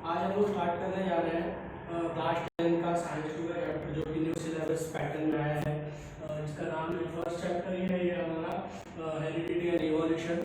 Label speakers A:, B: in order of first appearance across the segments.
A: आज हम लोग स्टार्ट करने जा रहे हैं क्लास 10 का साइंस 2 का चैप्टर जो कि न्यू सिलेबस पैटर्न में आया है। इसका नाम है फर्स्ट चैप्टर ही है ये हमारा heredity and evolution.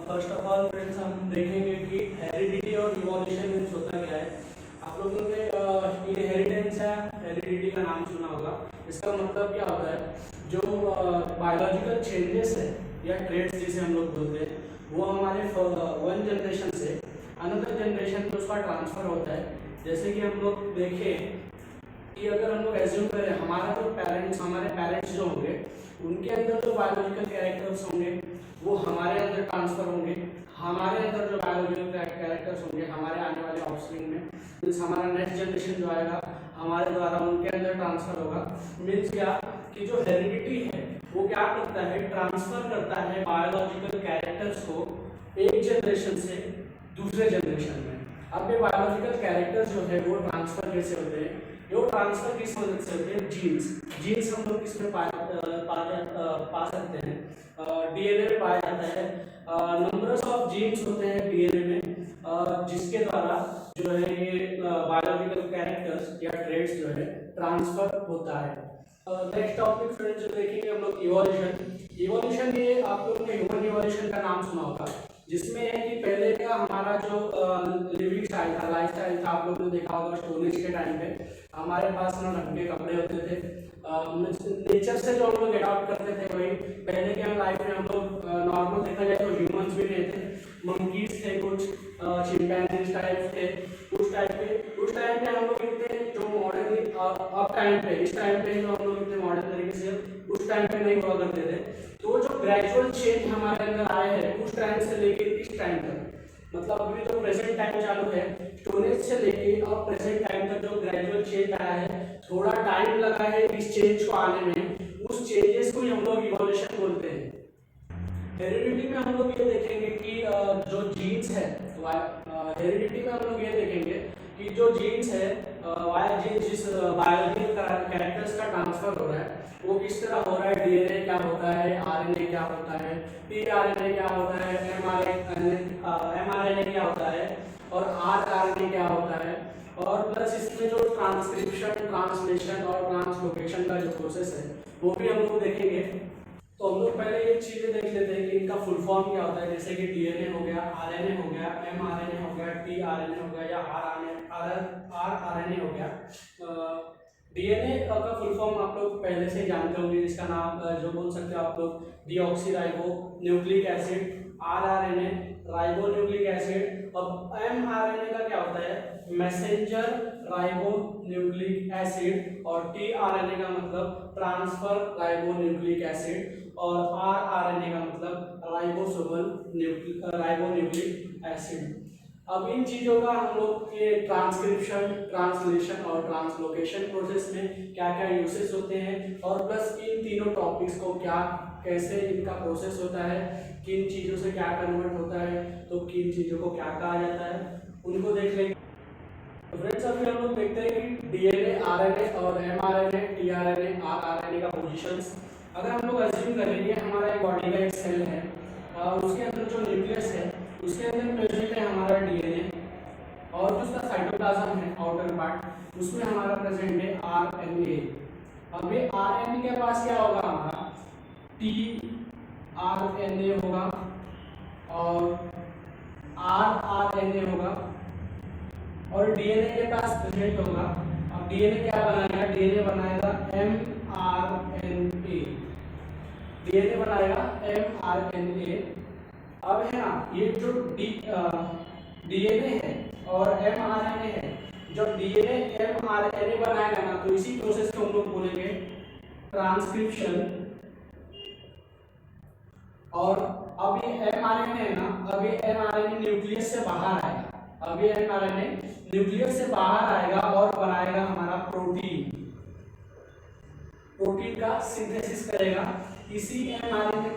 A: First of all friends हम देखेंगे कि हेरिडिटी और इवोल्यूशन मीन्स होता क्या है। आप लोगों ने इनहेरिटेंस है हेरिडिटी का नाम सुना होगा। इसका मतलब क्या होता है, जो बायोलॉजिकल चेंजेस है या ट्रेड्स जिसे हम लोग बोलते हैं वो हमारे वन जनरेशन से अनदर जनरेशन में उसका ट्रांसफर होता है। जैसे कि हम लोग देखें कि अगर हम लोग एज्यूम करें हमारे पेरेंट्स जो होंगे उनके अंदर जो बायोलॉजिकल कैरेक्टर्स होंगे वो हमारे अंदर ट्रांसफर होंगे। हमारे अंदर जो बायोलॉजिकल कैरेक्टर्स होंगे हमारे आने वाले ऑफस्प्रिंग में, मीन्स हमारा नेक्स्ट जनरेशन जो आएगा हमारे द्वारा उनके अंदर ट्रांसफर होगा। मीन्स क्या कि जो हेरिडिटी है वो क्या करता है, ट्रांसफर करता है बायोलॉजिकल कैरेक्टर्स को एक जनरेशन से दूसरे जनरेशन में। अब ये बायोलॉजिकल कैरेक्टर्स जो है वो ट्रांसफर कैसे होते हैं, वो ट्रांसफर किस मदद से होते हैं, जीन्स हम लोग किसमें पा सकते हैं, डीएनए में पाया जाता है। नंबर्स ऑफ जीन्स होते हैं डीएनए में, जिसके द्वारा जो है ये बायोलॉजिकल कैरेक्टर्स या ट्रेड्स जो है ट्रांसफर होता है। नेक्स्ट टॉपिक फ्रेंड्स जो देखेंगे हम लोग इवोल्यूशन। ये आप लोगों ने ह्यूमन इवोल्यूशन का नाम सुना होगा, जिसमें है कि पहले का हमारा जो लिविंग स्टाइल था, लाइफ स्टाइल था, आप लोगों ने देखा होगा स्टोन एज के टाइम पे हमारे पास ना ढंग के कपड़े होते थे। नेचर से जो हम लोग अडॉप्ट करते थे वही पहले के लाइफ में हम लोग नॉर्मल देखा जाए तो ह्यूमंस भी नहीं थे, मंकीज थे, कुछ चिंपैंजीज टाइप थे। उस टाइम पे हम लोग इतने जो मॉडर्न अब टाइम पे इस टाइम पे जो हम लोग इतने मॉडर्न तरीके से उस टाइम पे नहीं हुआ करते थे। तो जो ग्रेजुअल चेंज हमारे अंदर आए हैं उस टाइम से लेके इस टाइम तक, मतलब अभी जो प्रेजेंट टाइम चालू है स्टोरेज से लेके अब प्रेजेंट टाइम तक जो ग्रेजुअल चेंज आया है, थोड़ा टाइम लगा है इस चेंज को आने में, उस चेंजेस को ही हम लोग इवोल्यूशन बोलते हैं। हेरिडिटी में हम लोग ये देखेंगे कि जो जीन्स है, हेरिडिटी में हम लोग ये देखेंगे कि जो जीन्स है जिस बायोलॉजिकल कैरेक्टर्स का ट्रांसफर हो रहा है वो किस तरह हो रहा है, डीएनए क्या होता है, आरएनए क्या होता है, टीआरएनए क्या होता है, एमआरएनए क्या होता है और आरआरएनए क्या होता है, और प्लस इसमें जो ट्रांसक्रिप्शन, ट्रांसलेशन और ट्रांसलोकेशन का जो प्रोसेस है वो भी हम लोग देखेंगे। तो हम लोग पहले ये चीजें देख लेते हैं कि इनका फुल फॉर्म क्या होता है, जैसे कि डीएनए हो गया, आरएनए हो गया, एमआरएनए हो गया, टीआरएनए हो गया या आरआरएनए हो गया। डीएनए का फुल फॉर्म आप लोग पहले से जानते होंगे, जिसका नाम जो बोल सकते हो आप लोग deoxyribo nucleic acid, rRNA ribo nucleic acid. अब एमआरएनए का क्या होता है, मैसेंजर राइबो न्यूक्लिक एसिड, और टीआरएनए का मतलब ट्रांसफर राइबो न्यूक्लिक एसिड, और आरआरएनए का मतलब राइबो न्यूक्लिक एसिड। अब इन चीजों का हम लोग के ट्रांसक्रिप्शन, ट्रांसलेशन और ट्रांसलोकेशन प्रोसेस में क्या क्या यूसेस होते हैं, और प्लस इन तीनों टॉपिक्स को क्या कैसे इनका प्रोसेस होता है, किन चीजों से क्या कन्वर्ट होता है, तो किन चीजों को क्या कहा जाता है, उनको देख लेंगे। तो फ्रेंड्स अभी हम लोग देखते हैं कि डीएनए, आरएनए और एमआरएनए, टीआरएनए, आरआरएनए का पोजीशंस। अगर हम लोग अज्यूम करें ये हमारा एक बॉडी का एक सेल है और उसके अंदर जो न्यूक्लियस है उसके अंदर प्रेजेंट है हमारा डीएनए, और जो उसका साइटोप्लाज्म है आउटर पार्ट उसमें हमारा प्रेजेंट है आरएनए। अब ये आरएनए के पास क्या होगा, हमारा टीआरएनए होगा और आरआरएनए होगा, और डीएनए के पास प्रेजेंट होगा। अब डीएनए क्या बनाएगा, डीएनए बनाएगा एमआरएनए, डीएनए बनाएगा एमआरएनए। अब है ना ये जो डीएनए है और एमआरएनए है, जब डीएनए एमआरएनए बनाएगा ना तो इसी प्रोसेस को हम लोग बोलेंगे ट्रांसक्रिप्शन। और अब ये एमआरएनए है ना, अब ये एमआरएनए न्यूक्लियस से बाहर आएगा, अब ये एमआरएनए न्यूक्लियस से बाहर आएगा और बनाएगा हमारा प्रोटीन, प्रोटीन का सिंथेसिस करेगा। इसी एमआरएनए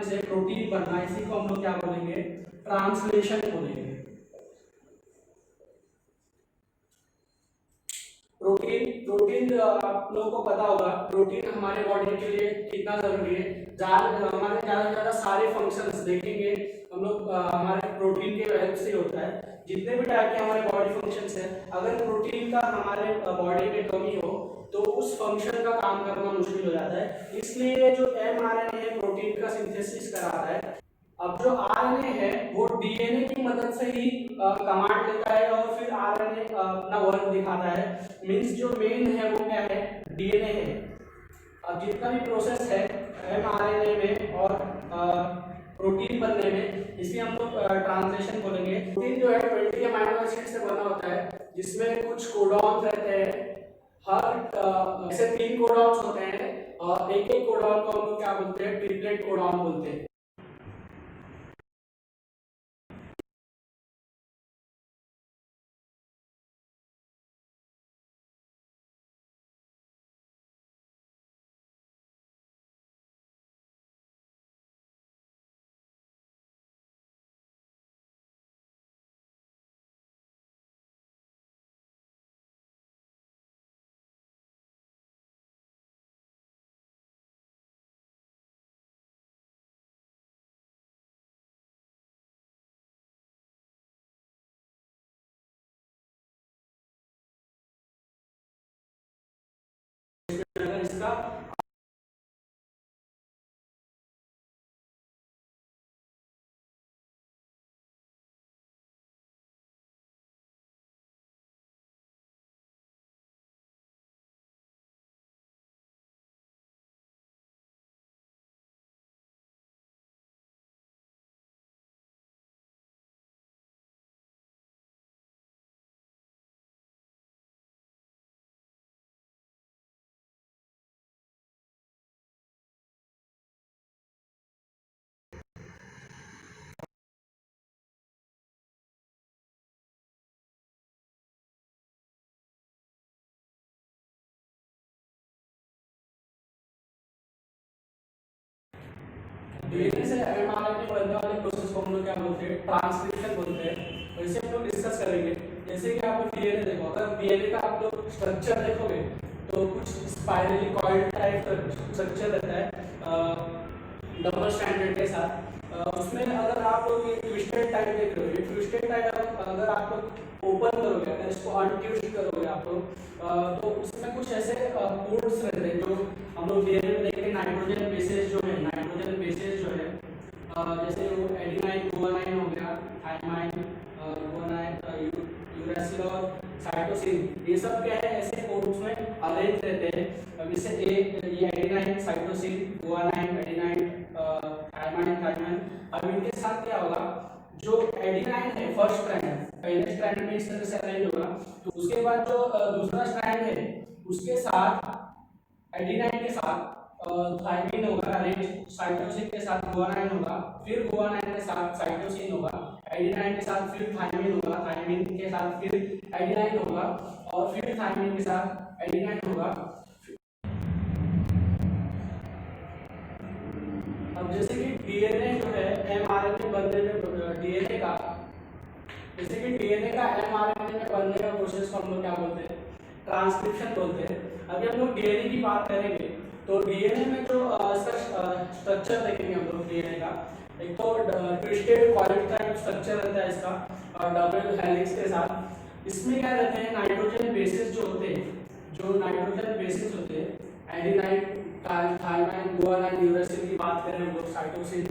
A: से प्रोटीन बनना, इसी को हम लोग क्या बोलेंगे, ट्रांसलेशन बोलेंगे। प्रोटीन आप लोगों को पता होगा प्रोटीन हमारे बॉडी के लिए कितना जरूरी है। हमारे ज्यादा से ज्यादा सारे फंक्शंस देखेंगे, हम लोग हमारे प्रोटीन के हेल्प से होता है। जितने भी टाइप के हमारे बॉडी फंक्शंस है, अगर प्रोटीन का हमारे बॉडी में कमी हो तो उस फंक्शन का काम करना मुश्किल हो जाता है। इसलिए जो mRNA है प्रोटीन का सिंथेसिस कराता है। अब जो आरएनए है वो डीएनए की मदद से ही कमांड लेता है और फिर आरएनए अपना वर्क दिखाता है। मींस जो मेन है वो क्या है, डीएनए है। अब जितना भी प्रोसेस है एमआरएनए में और प्रोटीन बनने में, इसे हम लोग ट्रांसलेशन बोलेंगे। प्रोटीन जो है 20 अमीनो एसिड से बना होता है, जिसमें कुछ कोडॉन रहते हैं। हर ऐसे 3 कोडॉन्स होते हैं और एक एक कोडॉन को हम लोग क्या बोलते हैं, ट्रिपलेट कोडॉन बोलते हैं। इसका डीएनए से एमआरएनए बनने वाले प्रोसेस को हम लोग क्या बोलते हैं, ट्रांसक्रिप्शन बोलते हैं। और इसे हम लोग डिस्कस करेंगे। जैसे कि आप डीएनए देखो, अगर डीएनए का आप लोग स्ट्रक्चर देखोगे तो कुछ स्पाइरली कॉइल टाइप स्ट्रक्चर रहता है डबल स्ट्रैंडेड के साथ। उसमें अगर आप लोग ये ट्विस्टेड टाइप देख रहे हो, ये ट्विस्टेड टाइप अगर आप लोग ओपन करोगे, अगर इसको अनट्विस्ट करोगे आप लोग, तो उसमें कुछ ऐसे कोड्स रहते हैं जो हम लोग डीएनए में देखेंगे। नाइट्रोजन बेसेस जो है, नाइट्रोजन बेसेस जो है, जैसे वो एडेनाइन गुआनाइन हो गया, थाइमाइन, गुआनाइन, यूरेसिल और साइटोसिन, ये सब क्या है ऐसे कोड्स में अरेंज रहते हैं। जैसे ये adenine, cytosine, guanine, adenine, thymine. अब इनके साथ क्या होगा, जो एडेनाइन है फर्स्ट स्ट्रैंड, पहले स्ट्रैंड में इस तरह से अरेंज होगा, तो उसके बाद जो दूसरा स्ट्रैंड है उसके साथ एडेनाइन के साथ थाइमिन होगा अरेंज, साइटोसिन के साथ गुआनाइन होगा, फिर गुआनाइन के साथ साइटोसिन होगा, एडेनाइन के साथ फिर थाइमिन होगा, थाइमिन के साथ फिर एडेनाइन होगा और फिर थाइमिन के साथ एडेनाइन होगा। अब जैसे कि डीएनए जो है एमआरएनए बनने में डीएनए का, जैसे कि डीएनए का एमआरएनए में बनने का प्रोसेस को हम लोग क्या बोलते हैं, ट्रांसक्रिप्शन बोलते हैं। अभी हम लोग डीएनए की बात करेंगे तो डीएनए में जो इसका स्ट्रक्चर देखेंगे हम लोग डीएनए का, एक तो ट्विस्टेड कॉइल टाइप स्ट्रक्चर रहता है इसका डबल हेलिक्स के साथ। इसमें क्या रहते हैं, नाइट्रोजन बेसेस जो होते हैं, जो नाइट्रोजन बेसेस होते हैं, एडेनाइन, थाइमाइन, गुआनाइन, यूरेसिल की बात करें हम लोग, साइटोसिन,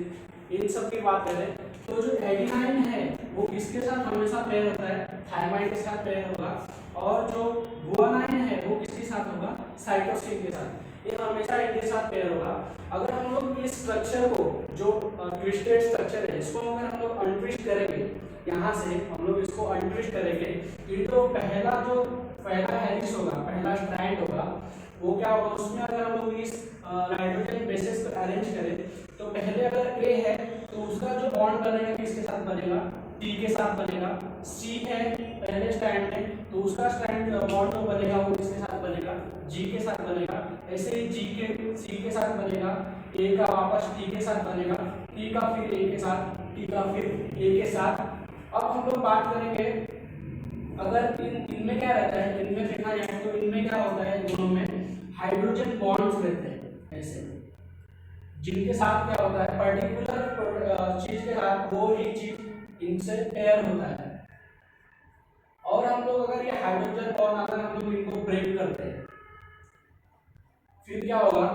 A: इन सब की बात करें तो जो एडेनाइन है वो किसके साथ हमेशा पेयर होता है, थाइमाइन के साथ पेयर होगा। और जो गुआनाइन है वो किसके साथ होगा, साइटोसिन के साथ। ये हमेशा इनके साथ पेयर होगा। अगर हम लोग इस स्ट्रक्चर को, जो ट्विस्टेड स्ट्रक्चर है, इसको अगर हम लोग अनट्विस्ट करेंगे, यहाँ से हम लोग इसको अनट्विस्ट करेंगे, तो पहला हेलिक्स होगा, पहला स्ट्रैंड होगा, वो क्या होगा, उसमें अगर हम लोग इस नाइट्रोजन बेसेस को अरेंज करें तो पहले अगर ए है तो उसका जो बॉन्ड बनेगा किसके साथ बनेगा, टी के साथ बनेगा। सी है पहले स्ट्रैंड में तो उसका स्ट्रैंड बॉन्ड जो बनेगा वो किसके साथ बनेगा, जी के साथ बनेगा। ऐसे ही जी के सी के साथ बनेगा, ए का वापस टी के साथ बनेगा, टी का फिर ए के साथ, टी का फिर ए के साथ। अब हम लोग बात करेंगे अगर इनमें क्या रहता है, इनमें देखा जाए तो इनमें क्या होता है, दोनों में हाइड्रोजन बॉन्ड्स रहते हैं ऐसे, जिनके साथ क्या होता है, पर्टिकुलर चीज के साथ वो ही चीज इनसे पेयर होता है। और हम लोग अगर ये हाइड्रोजन बॉन्ड अगर हम लोग इनको ब्रेक करते हैं फिर क्या होगा,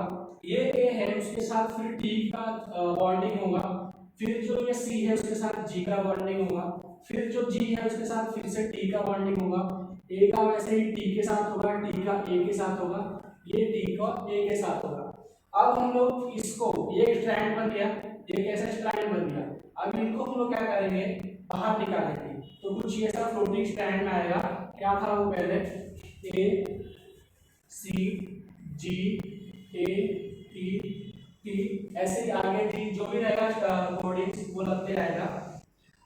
A: ये ए है उसके साथ फिर टी का बॉन्डिंग होगा, फिर जो ये सी है उसके साथ जी का बॉन्डिंग होगा, फिर जो जी है उसके साथ फिर से टी का बॉन्डिंग होगा, ए का वैसे ही टी के साथ होगा, टी का ए के साथ होगा, ये टी का ए के साथ होगा। अब हम लोग इसको, ये स्ट्रैंड बन गया, ये कैसा स्ट्रैंड बन गया, अब इनको हम लोग क्या करेंगे, बाहर निकालेंगे। तो कुछ ये सब फ्लोटिंग स्ट्रैंड में आएगा। क्या था वो पहले, ए सी जी ए टी टी, ऐसे ही आगे जी जो भी रहेगा कोडिंग्स वो लगते रहेगा।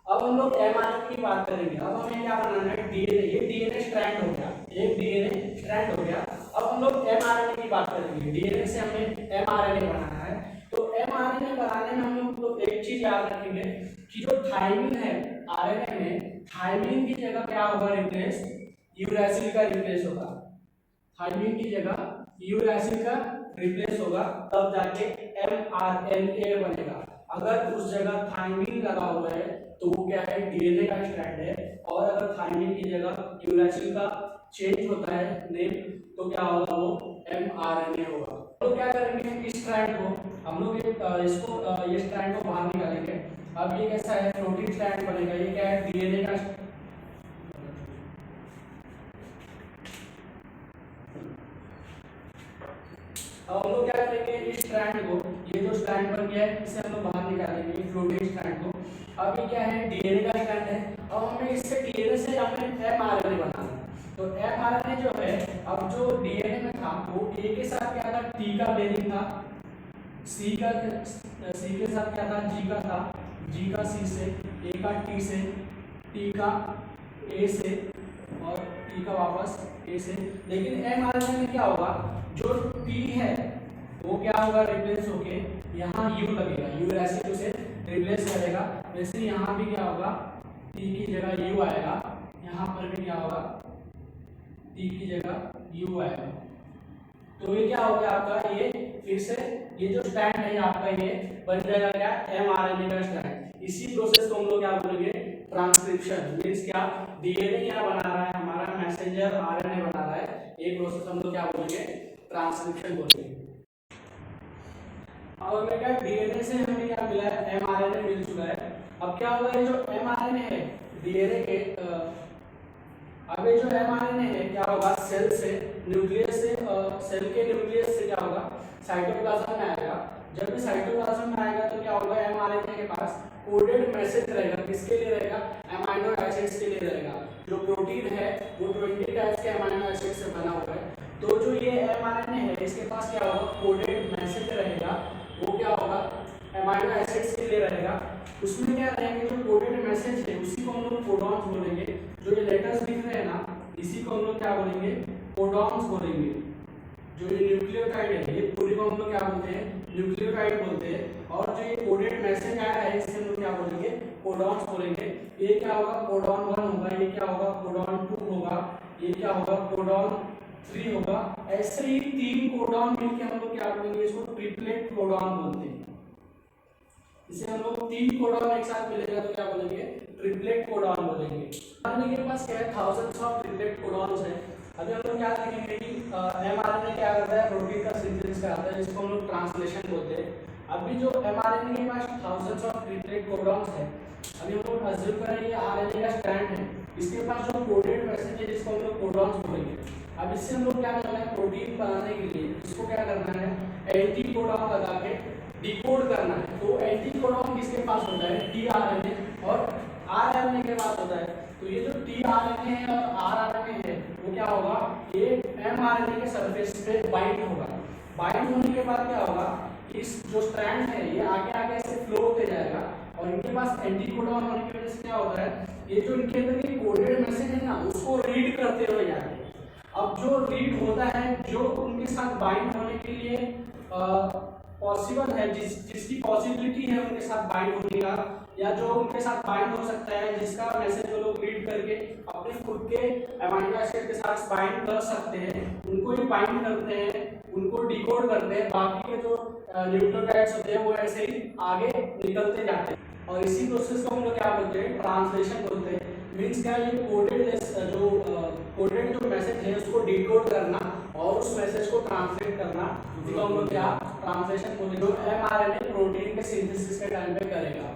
A: अब हम लोग एमआरएनए की बात करेंगे। अब हमें क्या बनाना है, डीएनए, ये डीएनए स्ट्रैंड हो गया, एक डीएनए स्ट्रैंड हो गया। अब हम लोग एमआरएनए की बात करेंगे, डीएनए से हमें एमआरएनए बनाना है। तो एमआरएनए बनाने में हम लोग एक चीज याद रखेंगे कि जो थायमिन है आरएनए में, थायमिन की जगह क्या होगा रिप्लेस, यूरैसिल का रिप्लेस होगा। थायमिन की जगह यूरैसिल का रिप्लेस होगा, तब जाके एमआरएनए बनेगा। अगर उस जगह थायमिन लगा हुआ है तो वो क्या है, डीएनए का स्ट्रैंड है। और अगर थायमिन की जगह यूरैसिल का चेंज होता है नेम, तो क्या होगा, वो एमआरएनए होगा। तो क्या करेंगे, इस स्ट्रैंड को हम लोग ये स्ट्रैंड को बाहर निकालेंगे। अब ये कैसा है, प्रोटीन स्ट्रैंड बनेगा। ये क्या है, डीएनए का। अब हम लोग क्या करेंगे, इस स्ट्रैंड को, ये जो स्ट्रैंड बन गया है इसे हम लोग बाहर निकालेंगे, फ्लोटिंग स्ट्रैंड को। अब ये क्या है, डीएनए का स्ट्रैंड है। अब हमें इससे डीएनए से हमें एमआरएनए बनाना है। तो एमआरएनए जो है, अब जो डीएनए में था वो ए के साथ क्या था, टी का बेरिंग था, सी के साथ क्या था, जी का था, जी का सी से, ए का टी से, टी का ए से और टी का वापस ए से। लेकिन एमआरएनए में क्या होगा, जो टी है वो क्या होगा, रिप्लेस होके यहाँ यू लगेगा, यू ऐसे उसे रिप्लेस करेगा। वैसे यहाँ भी क्या होगा, टी की जगह यू आएगा, यहाँ पर भी क्या होगा, टी की जगह यू आएगा। तो ये क्या हो गया आपका, ये फिर से ये जो स्ट्रैंड है आपका ये बन जाएगा क्या, एमआरएनए का स्ट्रैंड। इसी प्रोसेस को हम लोग क्या बोलेंगे, ट्रांसक्रिप्शन। मींस क्या, डीएनए क्या बना रहा है हमारा, मैसेंजर आरएनए बना रहा है, ये प्रोसेस हम लोग क्या बोलेंगे, ट्रांसक्रिप्शन बोलेंगे। अब हमें क्या, डीएनए से हमें क्या मिला है, एमआरएनए मिल चुका है। अब क्या होगा, ये जो एमआरएनए है डीएनए के, अब ये जो एमआरएनए है क्या होगा, सेल से, न्यूक्लियस से, सेल के न्यूक्लियस से क्या होगा, साइटोप्लाज्म में आएगा। जब भी साइटोप्लाज्म में आएगा तो क्या होगा, एमआरएनए के पास कोडेड मैसेज रहेगा। किसके लिए रहेगा, अमीनो एसिड्स के लिए रहेगा। जो प्रोटीन है वो 20 टाइप्स के अमीनो एसिड से बना हुआ है। तो जो ये एमआरएनए है इसके पास क्या होगा, कोडेड मैसेज रहेगा। वो क्या होगा, अमीनो एसिड्स के लिए रहेगा। उसमें क्या रहेंगे, जो कोडेड मैसेज है उसी को हम लोग कोडॉन्स बोलेंगे। जो ये लेटर्स दिख रहे हैं ना, इसी को हम लोग क्या बोलेंगे, कोडॉन्स बोलेंगे। जो ये न्यूक्लियोटाइड है ये पूरी को हम लोग क्या बोलते हैं, न्यूक्लियोटाइड बोलते हैं। और जो ये कोडेड मैसेज आया है इसे हम लोग क्या बोलेंगे, कोडॉन्स बोलेंगे। ये क्या होगा, कोडॉन 1 होगा, ये क्या होगा, कोडॉन 2 होगा, ये क्या होगा, कोडॉन 3 होगा। ऐसे ही 3 कोडॉन मिलकर हम लोग क्या बोलेंगे, इसको ट्रिपलेट कोडॉन बोलते हैं। इसे हम लोग 3 कोडॉन एक साथ मिलेगा तो क्या बोलेंगे, ट्रिपलेट कोडॉन बोलेंगे। एमआरएनए के पास क्या है, थाउजेंड्स ऑफ ट्रिपलेट कोडॉन्स है। अभी हम लोग क्या देखेंगे कि एमआरएनए क्या करता है, प्रोटीन का सिंथेसिस कराता है, जिसको हम लोग ट्रांसलेशन बोलते हैं। अभी जो एमआरएनए के पास थाउजेंड्स ऑफ ट्रिपलेट कोडॉन्स है, अभी हम लोग अज्यूम करें ये आरएनए का स्ट्रैंड है, इसके पास जो कोडेड मैसेज है जिसको हम लोग कोडॉन्स बोलेंगे। अब इससे हम लोग क्या करना है, प्रोटीन बनाने के लिए इसको क्या करना है, एंटी कोडॉन लगा के डिकोड करना है। तो एंटी कोडॉन किसके पास होता है, टीआरएनए, और आरएनए के पास होता है। तो ये जो टीआरएनए है और आरएनए है वो क्या होगा, ये एमआरएनए के सरफेस पे बाइंड होगा। बाइंड होने के बाद क्या होगा, इस जो स्ट्रैंड है ये आगे आगे ऐसे फ्लो होते जाएगा। और इनके पास एंटी कोडॉन होने की वजह से क्या होता है, ये जो इनके अंदर ये कोडेड मैसेज है ना उसको रीड करते हुए जाएंगे। अब जो रीड होता है, जो उनके साथ बाइंड होने के लिए पॉसिबल है, जिसकी पॉसिबिलिटी है उनके साथ बाइंड होने का, या जो उनके साथ बाइंड हो सकता है, जिसका मैसेज वो लोग रीड करके अपने खुद के अमीनो एसिड के साथ बाइंड कर सकते हैं, उनको ही बाइंड करते हैं, उनको डिकोड करते हैं। बाकी के जो न्यूक्लियोटाइड्स होते हैं वो ऐसे ही आगे निकलते जाते हैं, और इसी प्रोसेस को हम लोग क्या बोलते हैं, ट्रांसलेशन बोलते हैं। मीन्स क्या, ये कोडेड जो मैसेज है उसको डिकोड करना और उस मैसेज को ट्रांसलेट करना, जिसको हम लोग क्या ट्रांसलेशन बोलते हैं, जो mRNA प्रोटीन के सिंथेसिस के टाइम पे करेगा।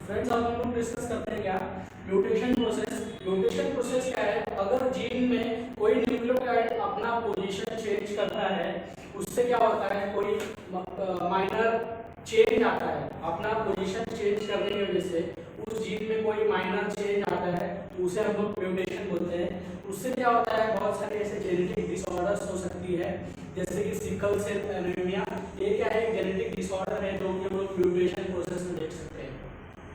A: फ्रेंड्स, अब हम लोग डिस्कस करते हैं क्या, म्यूटेशन प्रोसेस। म्यूटेशन प्रोसेस क्या है, अगर जीन में कोई न्यूक्लियोटाइड अपना पोजीशन चेंज करता है, उससे क्या होता है, कोई माइनर चेंज आता है, अपना पोजीशन चेंज करने की वजह से उस जीन में कोई माइनर चेंज आता है, तो उसे हम लोग म्यूटेशन बोलते हैं। उससे क्या होता है, बहुत सारे ऐसे जेनेटिक डिसऑर्डर्स हो सकती है, जैसे कि सिकल सेल एनीमिया। ये क्या है, जेनेटिक डिसऑर्डर है जो